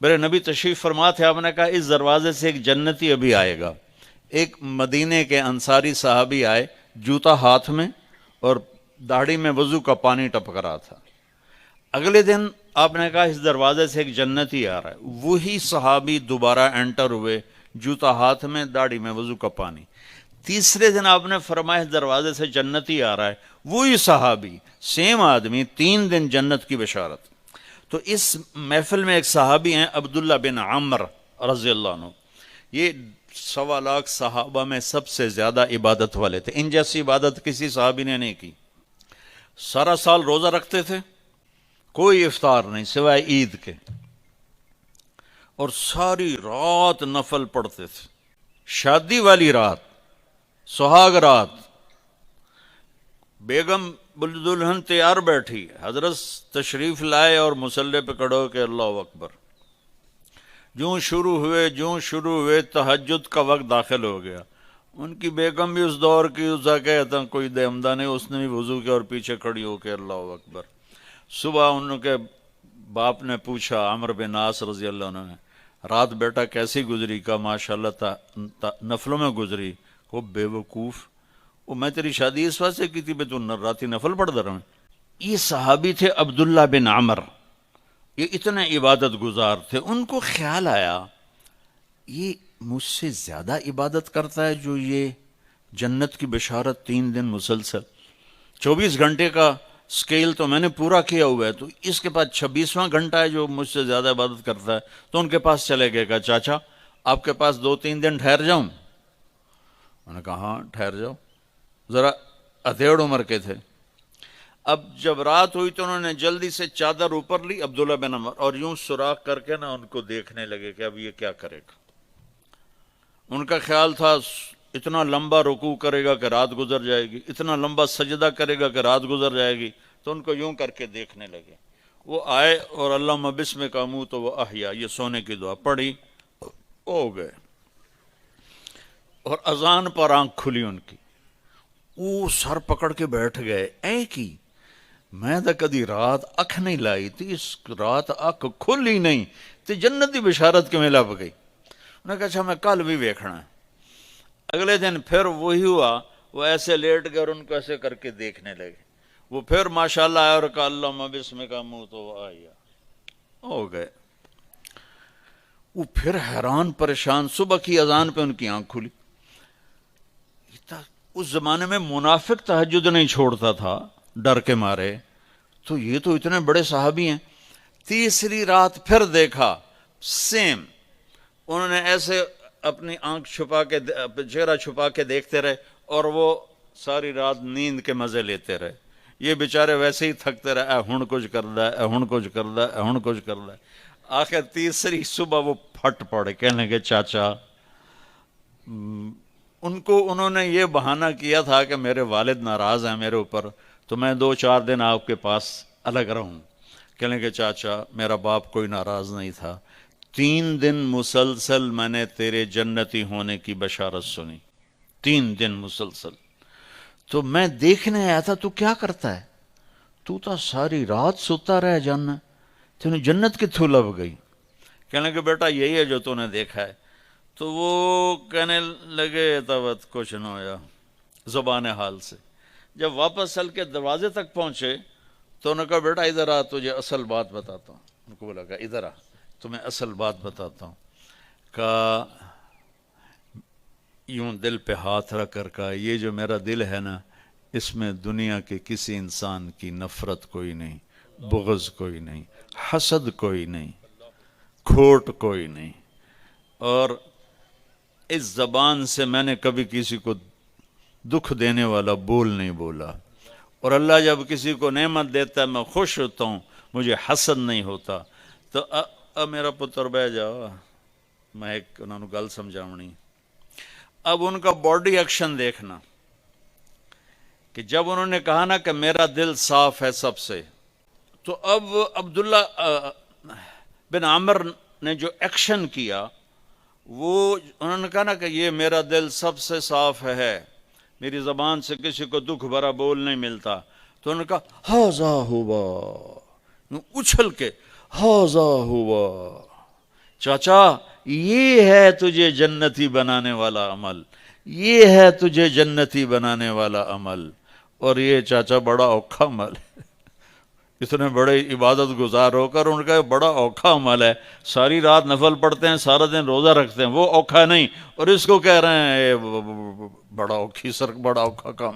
میرے نبی تشریف فرما تھے، آپ نے کہا اس دروازے سے ایک جنتی ابھی آئے گا۔ ایک مدینے کے انصاری صحابی آئے، جوتا ہاتھ میں اور داڑھی میں وضو کا پانی ٹپک رہا تھا۔ اگلے دن آپ نے کہا اس دروازے سے ایک جنتی آ رہا ہے، وہی صحابی دوبارہ انٹر ہوئے، جوتا ہاتھ میں، داڑھی میں وضو کا پانی۔ تیسرے دن آپ نے فرمایا اس دروازے سے جنتی آ رہا ہے، وہی صحابی، سیم آدمی، 3 دن جنت کی بشارت۔ تو اس محفل میں ایک صحابی ہیں عبداللہ بن عمر رضی اللہ عنہ، یہ 1.25 صحابہ میں سب سے زیادہ عبادت والے تھے، ان جیسی عبادت کسی صحابی نے نہیں کی۔ سارا سال روزہ رکھتے تھے، کوئی افطار نہیں سوائے عید کے، اور ساری رات نفل پڑھتے تھے۔ شادی والی رات، سہاگ رات، بیگم دلہن تیار بیٹھی، حضرت تشریف لائے اور مصلی پہ کھڑے ہو کے اللہ اکبر، جوں شروع ہوئے تہجد کا وقت داخل ہو گیا۔ ان کی بیگم بھی اس دور کی، اسا کہتا کوئی دے عمدہ نہیں، اس نے بھی وضو کیا اور پیچھے کھڑی ہو کے اللہ اکبر۔ صبح ان کے باپ نے پوچھا، عمرو بن عاص رضی اللہ عنہ نے، رات بیٹا کیسی گزری؟ کا ماشاءاللہ نفلوں میں گزری۔ وہ بے وقوف، وہ میں تیری شادی اس واسطے کی تھی بے تو راتی نفل پڑھتا رہا۔ یہ صحابی تھے عبداللہ بن عمر، یہ اتنے عبادت گزار تھے۔ ان کو خیال آیا یہ مجھ سے زیادہ عبادت کرتا ہے جو یہ جنت کی بشارت 3 دن مسلسل، 24 گھنٹے کا سکیل تو میں نے پورا کیا ہوا ہے، تو اس کے پاس 26واں گھنٹہ ہے جو مجھ سے زیادہ عبادت کرتا ہے۔ تو ان کے پاس چلے گئے، کہا چاچا آپ کے پاس 2-3 دن ٹھہر جاؤں؟ انہوں نے کہا ہاں ٹھہر جاؤ۔ ذرا اتھیڑ عمر کے تھے۔ اب جب رات ہوئی تو انہوں نے جلدی سے چادر اوپر لی عبداللہ بن عمر، اور یوں سوراخ کر کے نا ان کو دیکھنے لگے کہ اب یہ کیا کرے گا۔ ان کا خیال تھا اتنا لمبا رکوع کرے گا کہ رات گزر جائے گی، اتنا لمبا سجدہ کرے گا کہ رات گزر جائے گی، تو ان کو یوں کر کے دیکھنے لگے۔ وہ آئے اور اللہم بسمک اموت و احیا، یہ سونے کی دعا پڑھی، ہو گئے۔ اور اذان پر آنکھ کھلی ان کی، وہ سر پکڑ کے بیٹھ گئے، اے کی میں تو کدی رات اکھ نہیں لائی تھی، اس رات اکھ کھلی نہیں تے جنتی بشارت کے میں لب گئی۔ انہوں نے کہا اچھا میں کل بھی ویکھنا ہے۔ اگلے دن پھر وہی ہوا، وہ ایسے لیٹ گئے اور ان کو ایسے کر کے دیکھنے لگے۔ وہ پھر ماشاءاللہ آیا اور کہا اللہم بسمک اموت و احیا، ہو گئے۔ وہ پھر حیران پریشان، صبح کی اذان پہ ان کی آنکھ کھلی۔ اس زمانے میں منافق تہجد نہیں چھوڑتا تھا ڈر کے مارے، تو یہ تو اتنے بڑے صحابی ہیں۔ تیسری رات پھر دیکھا سیم، انہوں نے ایسے اپنی آنکھ چھپا کے، چہرہ چھپا کے دیکھتے رہے، اور وہ ساری رات نیند کے مزے لیتے رہے۔ یہ بیچارے ویسے ہی تھکتے رہے، اے ہن کچھ کردا ہے، اے ہن کچھ کردا ہے، اے ہن کچھ کردا ہے۔ آخر تیسری صبح وہ پھٹ پڑے، کہنے لگے چاچا، ان کو انہوں نے یہ بہانہ کیا تھا کہ میرے والد ناراض ہیں میرے اوپر، تو میں 2-4 دن آپ کے پاس الگ رہوں۔ کہنے لگے چاچا میرا باپ کوئی ناراض نہیں تھا، 3 دن مسلسل میں نے تیرے جنتی ہونے کی بشارت سنی، 3 دن مسلسل، تو میں دیکھنے آیا تھا تو کیا کرتا ہے، تو ساری رات سوتا رہ جانا، تینوں جنت کتھوں لب گئی؟ کہنے لگے بیٹا یہی ہے جو تو نے دیکھا ہے۔ تو وہ کہنے لگے تبت کچھ نہ ہویا، زبان حال سے۔ جب واپس چل کے دروازے تک پہنچے تو انہوں نے کہا بیٹا ادھر آ، تجھے اصل بات بتاتا ہوں۔ ان کو بولا کہ ادھر آ، تمہیں اصل بات بتاتا ہوں۔ کہا یوں دل پہ ہاتھ رکھ کر کہا یہ جو میرا دل ہے نا، اس میں دنیا کے کسی انسان کی نفرت کوئی نہیں، بغض کوئی نہیں، حسد کوئی نہیں، کھوٹ کوئی نہیں، اور اس زبان سے میں نے کبھی کسی کو دکھ دینے والا بول نہیں بولا، اور اللہ جب کسی کو نعمت دیتا ہے میں خوش ہوتا ہوں، مجھے حسد نہیں ہوتا۔ تو میرا پتر بہ جاؤ، میں ایک انہوں نے گل سمجھاونی۔ اب ان کا باڈی ایکشن دیکھنا کہ جب انہوں نے کہا نا کہ میرا دل صاف ہے سب سے، تو اب عبداللہ بن عامر نے جو ایکشن کیا، وہ انہوں نے کہا نا کہ یہ میرا دل سب سے صاف ہے، میری زبان سے کسی کو دکھ بھرا بول نہیں ملتا، تو انہوں نے کہا ہاذا ہوا، اچھل کے ہاذا ہوا، چاچا یہ ہے تجھے جنتی بنانے والا عمل، یہ ہے تجھے جنتی بنانے والا عمل، اور یہ چاچا بڑا اوکھا عمل ہے، اتنے بڑے عبادت گزار ہو کر ان کا بڑا اوکھا عمل ہے، ساری رات نفل پڑھتے ہیں، سارا دن روزہ رکھتے ہیں، وہ اوکھا نہیں، اور اس کو کہہ رہے ہیں بڑا اوکھی بڑا اوکھا کام۔